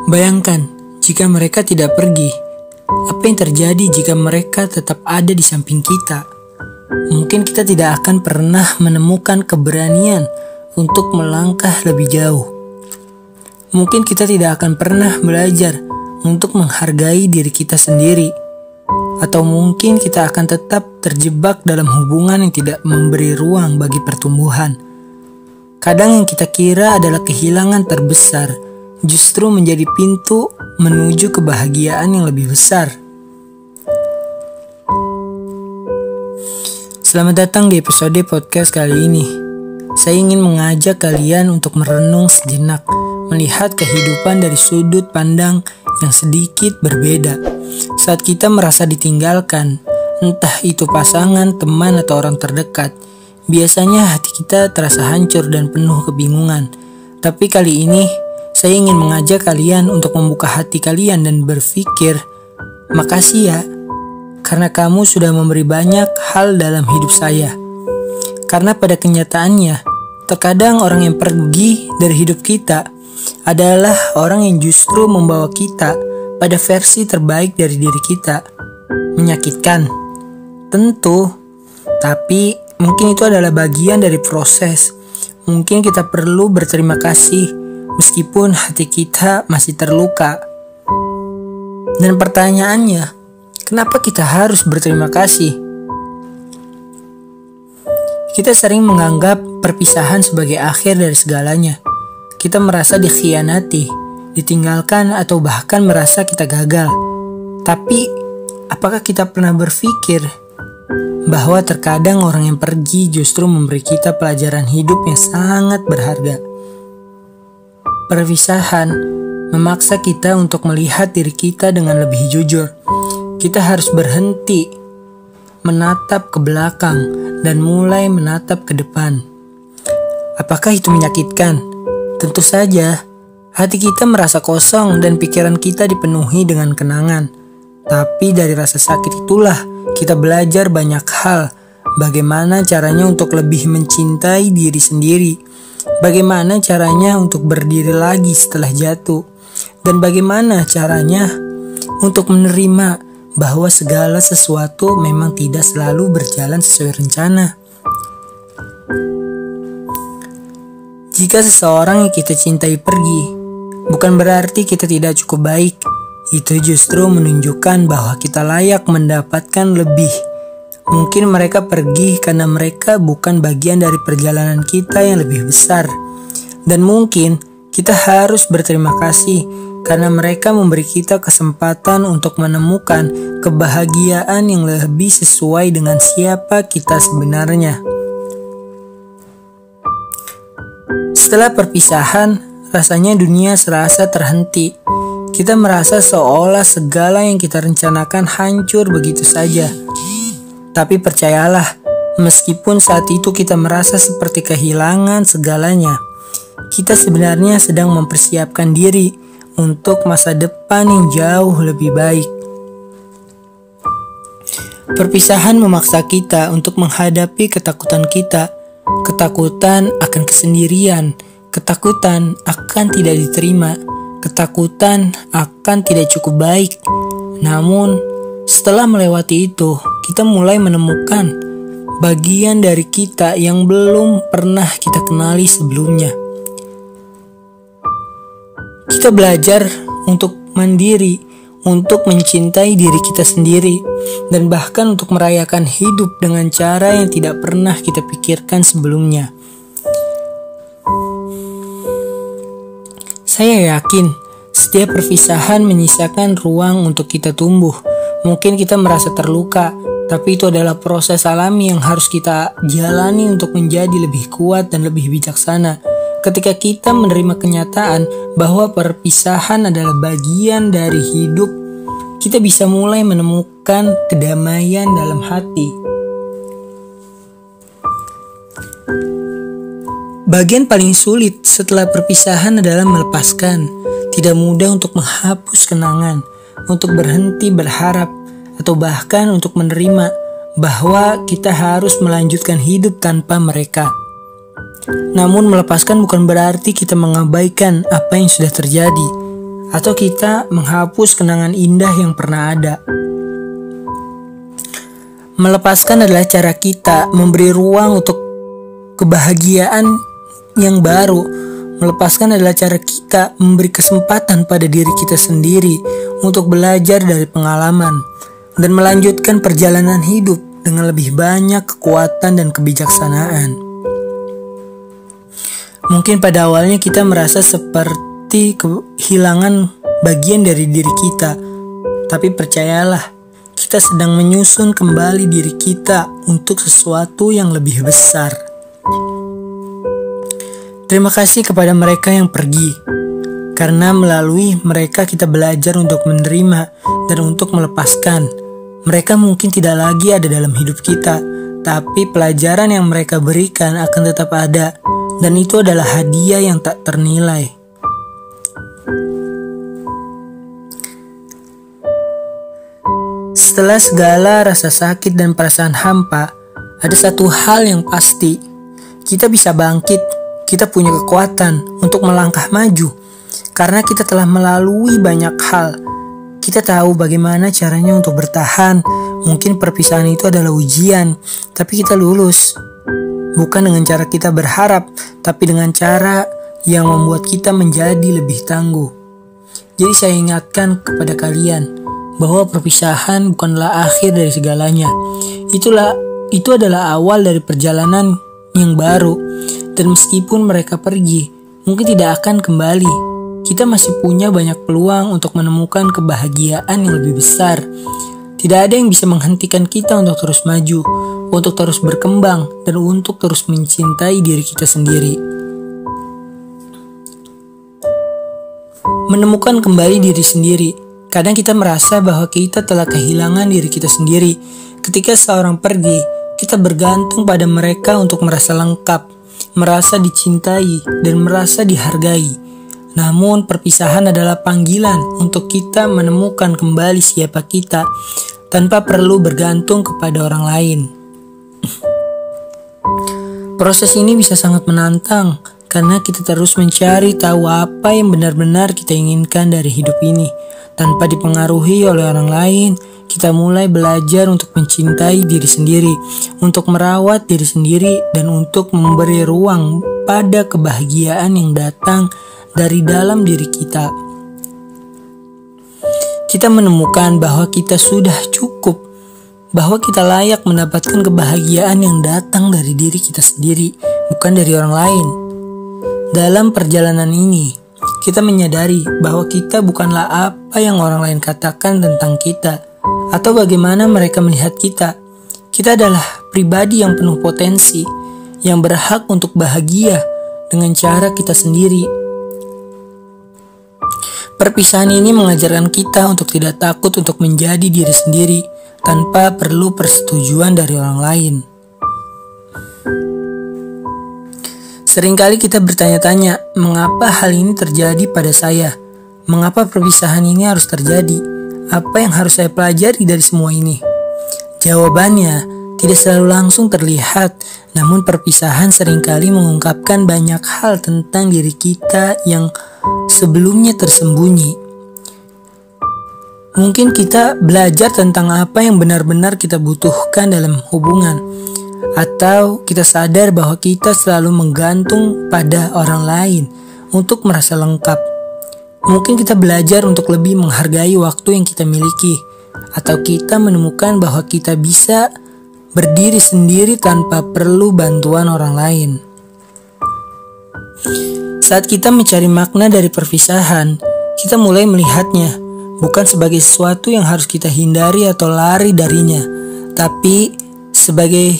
Bayangkan, jika mereka tidak pergi, apa yang terjadi jika mereka tetap ada di samping kita? Mungkin kita tidak akan pernah menemukan keberanian untuk melangkah lebih jauh. Mungkin kita tidak akan pernah belajar untuk menghargai diri kita sendiri. Atau mungkin kita akan tetap terjebak dalam hubungan yang tidak memberi ruang bagi pertumbuhan. Kadang yang kita kira adalah kehilangan terbesar justru menjadi pintu menuju kebahagiaan yang lebih besar. Selamat datang di episode podcast kali ini. Saya ingin mengajak kalian untuk merenung sejenak, melihat kehidupan dari sudut pandang yang sedikit berbeda. Saat kita merasa ditinggalkan, entah itu pasangan, teman, atau orang terdekat, biasanya hati kita terasa hancur dan penuh kebingungan. Tapi kali ini, saya ingin mengajak kalian untuk membuka hati kalian dan berpikir, makasih ya, karena kamu sudah memberi banyak hal dalam hidup saya. Karena pada kenyataannya, terkadang orang yang pergi dari hidup kita adalah orang yang justru membawa kita pada versi terbaik dari diri kita. Menyakitkan, tentu, tapi mungkin itu adalah bagian dari proses. Mungkin kita perlu berterima kasih meskipun hati kita masih terluka. Dan pertanyaannya, kenapa kita harus berterima kasih? Kita sering menganggap perpisahan sebagai akhir dari segalanya. Kita merasa dikhianati, ditinggalkan, atau bahkan merasa kita gagal. Tapi, apakah kita pernah berpikir bahwa terkadang orang yang pergi justru memberi kita pelajaran hidup yang sangat berharga? Perpisahan memaksa kita untuk melihat diri kita dengan lebih jujur. Kita harus berhenti menatap ke belakang dan mulai menatap ke depan. Apakah itu menyakitkan? Tentu saja, hati kita merasa kosong dan pikiran kita dipenuhi dengan kenangan. Tapi dari rasa sakit itulah kita belajar banyak hal. Bagaimana caranya untuk lebih mencintai diri sendiri. Bagaimana caranya untuk berdiri lagi setelah jatuh. Dan bagaimana caranya untuk menerima bahwa segala sesuatu memang tidak selalu berjalan sesuai rencana. Jika seseorang yang kita cintai pergi, bukan berarti kita tidak cukup baik. Itu justru menunjukkan bahwa kita layak mendapatkan lebih. Mungkin mereka pergi karena mereka bukan bagian dari perjalanan kita yang lebih besar. Dan mungkin kita harus berterima kasih karena mereka memberi kita kesempatan untuk menemukan kebahagiaan yang lebih sesuai dengan siapa kita sebenarnya. Setelah perpisahan, rasanya dunia serasa terhenti. Kita merasa seolah segala yang kita rencanakan hancur begitu saja. Tapi percayalah, meskipun saat itu kita merasa seperti kehilangan segalanya, kita sebenarnya sedang mempersiapkan diri untuk masa depan yang jauh lebih baik. Perpisahan memaksa kita untuk menghadapi ketakutan kita, ketakutan akan kesendirian, ketakutan akan tidak diterima, ketakutan akan tidak cukup baik. Namun, setelah melewati itu, kita mulai menemukan bagian dari kita yang belum pernah kita kenali sebelumnya. Kita belajar untuk mandiri, untuk mencintai diri kita sendiri, dan bahkan untuk merayakan hidup dengan cara yang tidak pernah kita pikirkan sebelumnya. Saya yakin setiap perpisahan menyisakan ruang untuk kita tumbuh. Mungkin kita merasa terluka, tapi itu adalah proses alami yang harus kita jalani untuk menjadi lebih kuat dan lebih bijaksana. Ketika kita menerima kenyataan bahwa perpisahan adalah bagian dari hidup, kita bisa mulai menemukan kedamaian dalam hati. Bagian paling sulit setelah perpisahan adalah melepaskan. Tidak mudah untuk menghapus kenangan, untuk berhenti berharap, atau bahkan untuk menerima bahwa kita harus melanjutkan hidup tanpa mereka. Namun melepaskan bukan berarti kita mengabaikan apa yang sudah terjadi. atau kita menghapus kenangan indah yang pernah ada. Melepaskan adalah cara kita memberi ruang untuk kebahagiaan yang baru. Melepaskan adalah cara kita memberi kesempatan pada diri kita sendiri untuk belajar dari pengalaman dan melanjutkan perjalanan hidup dengan lebih banyak kekuatan dan kebijaksanaan. Mungkin pada awalnya kita merasa seperti kehilangan bagian dari diri kita, tapi percayalah, kita sedang menyusun kembali diri kita untuk sesuatu yang lebih besar. Terima kasih kepada mereka yang pergi, karena melalui mereka kita belajar untuk menerima dan untuk melepaskan. Mereka mungkin tidak lagi ada dalam hidup kita, tapi pelajaran yang mereka berikan akan tetap ada, dan itu adalah hadiah yang tak ternilai. Setelah segala rasa sakit dan perasaan hampa, ada satu hal yang pasti. Kita bisa bangkit, kita punya kekuatan untuk melangkah maju. Karena kita telah melalui banyak hal. Kita tahu bagaimana caranya untuk bertahan. Mungkin perpisahan itu adalah ujian, tapi kita lulus. Bukan dengan cara kita berharap, tapi dengan cara yang membuat kita menjadi lebih tangguh. Jadi saya ingatkan kepada kalian bahwa perpisahan bukanlah akhir dari segalanya. Itu adalah awal dari perjalanan yang baru. Dan meskipun mereka pergi, mungkin tidak akan kembali. Kita masih punya banyak peluang untuk menemukan kebahagiaan yang lebih besar. Tidak ada yang bisa menghentikan kita untuk terus maju, untuk terus berkembang, dan untuk terus mencintai diri kita sendiri. Menemukan kembali diri sendiri. Kadang kita merasa bahwa kita telah kehilangan diri kita sendiri. Ketika seorang pergi, kita bergantung pada mereka untuk merasa lengkap, merasa dicintai, dan merasa dihargai. Namun perpisahan adalah panggilan untuk kita menemukan kembali siapa kita tanpa perlu bergantung kepada orang lain. Proses ini bisa sangat menantang karena kita terus mencari tahu apa yang benar-benar kita inginkan dari hidup ini. Tanpa dipengaruhi oleh orang lain, kita mulai belajar untuk mencintai diri sendiri, untuk merawat diri sendiri, dan untuk memberi ruang pada kebahagiaan yang datang dari dalam diri kita. Kita menemukan bahwa kita sudah cukup, bahwa kita layak mendapatkan kebahagiaan yang datang dari diri kita sendiri, bukan dari orang lain. Dalam perjalanan ini, kita menyadari bahwa kita bukanlah apa yang orang lain katakan tentang kita, atau bagaimana mereka melihat kita. Kita adalah pribadi yang penuh potensi, yang berhak untuk bahagia dengan cara kita sendiri. Perpisahan ini mengajarkan kita untuk tidak takut untuk menjadi diri sendiri, tanpa perlu persetujuan dari orang lain. Seringkali kita bertanya-tanya, mengapa hal ini terjadi pada saya? Mengapa perpisahan ini harus terjadi? Apa yang harus saya pelajari dari semua ini? Jawabannya tidak selalu langsung terlihat, namun perpisahan seringkali mengungkapkan banyak hal tentang diri kita yang sebelumnya tersembunyi. Mungkin kita belajar tentang apa yang benar-benar kita butuhkan dalam hubungan, atau kita sadar bahwa kita selalu menggantung pada orang lain untuk merasa lengkap. Mungkin kita belajar untuk lebih menghargai waktu yang kita miliki, atau kita menemukan bahwa kita bisa berdiri sendiri tanpa perlu bantuan orang lain. Saat kita mencari makna dari perpisahan, kita mulai melihatnya bukan sebagai sesuatu yang harus kita hindari atau lari darinya, tapi sebagai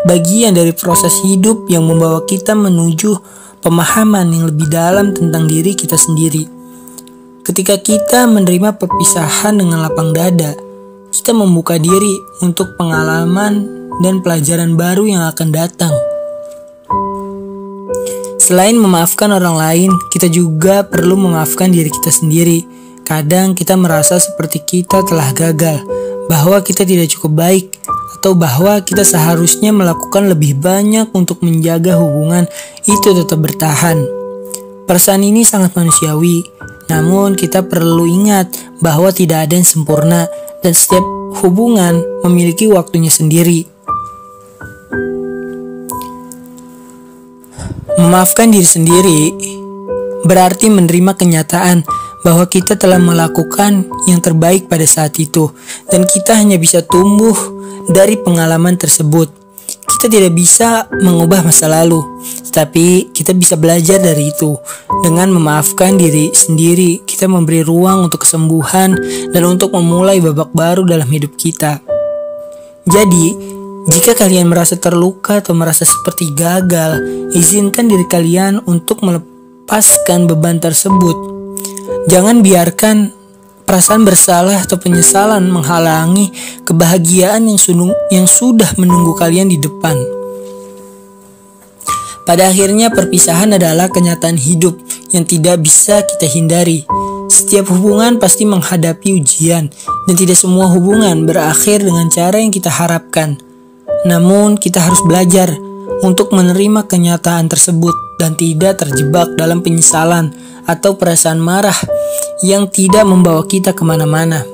bagian dari proses hidup yang membawa kita menuju pemahaman yang lebih dalam tentang diri kita sendiri. Ketika kita menerima perpisahan dengan lapang dada, kita membuka diri untuk pengalaman dan pelajaran baru yang akan datang. Selain memaafkan orang lain, kita juga perlu memaafkan diri kita sendiri. Kadang kita merasa seperti kita telah gagal, bahwa kita tidak cukup baik, atau bahwa kita seharusnya melakukan lebih banyak untuk menjaga hubungan itu tetap bertahan. Perasaan ini sangat manusiawi, Namun kita perlu ingat bahwa tidak ada yang sempurna dan setiap hubungan memiliki waktunya sendiri. Memaafkan diri sendiri berarti menerima kenyataan bahwa kita telah melakukan yang terbaik pada saat itu dan kita hanya bisa tumbuh dari pengalaman tersebut. Kita tidak bisa mengubah masa lalu, tapi kita bisa belajar dari itu. Dengan memaafkan diri sendiri, kita memberi ruang untuk kesembuhan dan untuk memulai babak baru dalam hidup kita. Jadi, jika kalian merasa terluka atau merasa seperti gagal, izinkan diri kalian untuk melepaskan beban tersebut. Jangan biarkan perasaan bersalah atau penyesalan menghalangi kebahagiaan yang sudah menunggu kalian di depan. Pada akhirnya perpisahan adalah kenyataan hidup yang tidak bisa kita hindari. Setiap hubungan pasti menghadapi ujian dan tidak semua hubungan berakhir dengan cara yang kita harapkan. Namun kita harus belajar untuk menerima kenyataan tersebut dan tidak terjebak dalam penyesalan atau perasaan marah yang tidak membawa kita kemana-mana.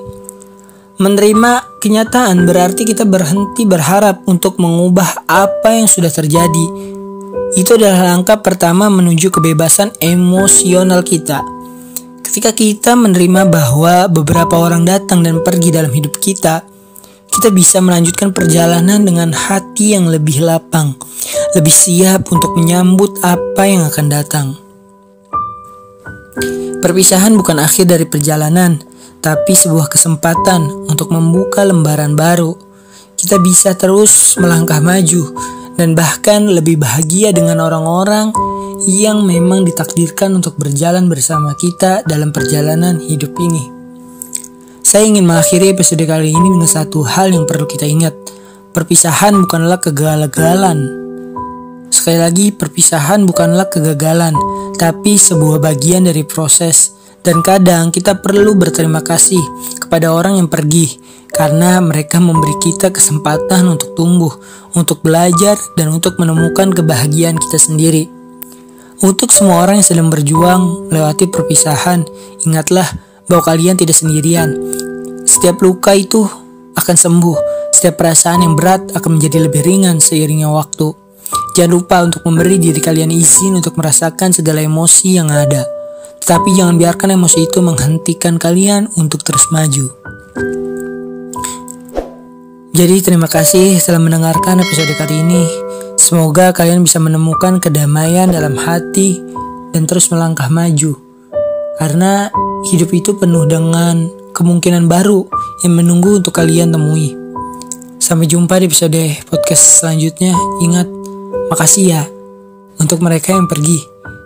Menerima kenyataan berarti kita berhenti berharap untuk mengubah apa yang sudah terjadi. Itu adalah langkah pertama menuju kebebasan emosional kita. Ketika kita menerima bahwa beberapa orang datang dan pergi dalam hidup kita, kita bisa melanjutkan perjalanan dengan hati yang lebih lapang, lebih siap untuk menyambut apa yang akan datang. Perpisahan bukan akhir dari perjalanan, tapi sebuah kesempatan untuk membuka lembaran baru. Kita bisa terus melangkah maju dan bahkan lebih bahagia dengan orang-orang yang memang ditakdirkan untuk berjalan bersama kita dalam perjalanan hidup ini. Saya ingin mengakhiri episode kali ini dengan satu hal yang perlu kita ingat. Perpisahan bukanlah kegagalan. Sekali lagi, perpisahan bukanlah kegagalan, tapi sebuah bagian dari proses. Dan kadang kita perlu berterima kasih kepada orang yang pergi, karena mereka memberi kita kesempatan untuk tumbuh, untuk belajar, dan untuk menemukan kebahagiaan kita sendiri. Untuk semua orang yang sedang berjuang melewati perpisahan, ingatlah bahwa kalian tidak sendirian. Setiap luka itu akan sembuh, setiap perasaan yang berat akan menjadi lebih ringan seiringnya waktu. Jangan lupa untuk memberi diri kalian izin untuk merasakan segala emosi yang ada. Tetapi jangan biarkan emosi itu menghentikan kalian untuk terus maju. Jadi terima kasih telah mendengarkan episode kali ini. Semoga kalian bisa menemukan kedamaian dalam hati dan terus melangkah maju. Karena hidup itu penuh dengan kemungkinan baru yang menunggu untuk kalian temui. Sampai jumpa di episode podcast selanjutnya. Ingat, makasih ya untuk mereka yang pergi,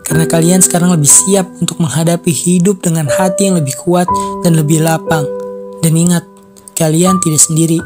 karena kalian sekarang lebih siap untuk menghadapi hidup dengan hati yang lebih kuat dan lebih lapang. Dan ingat, kalian tidak sendiri.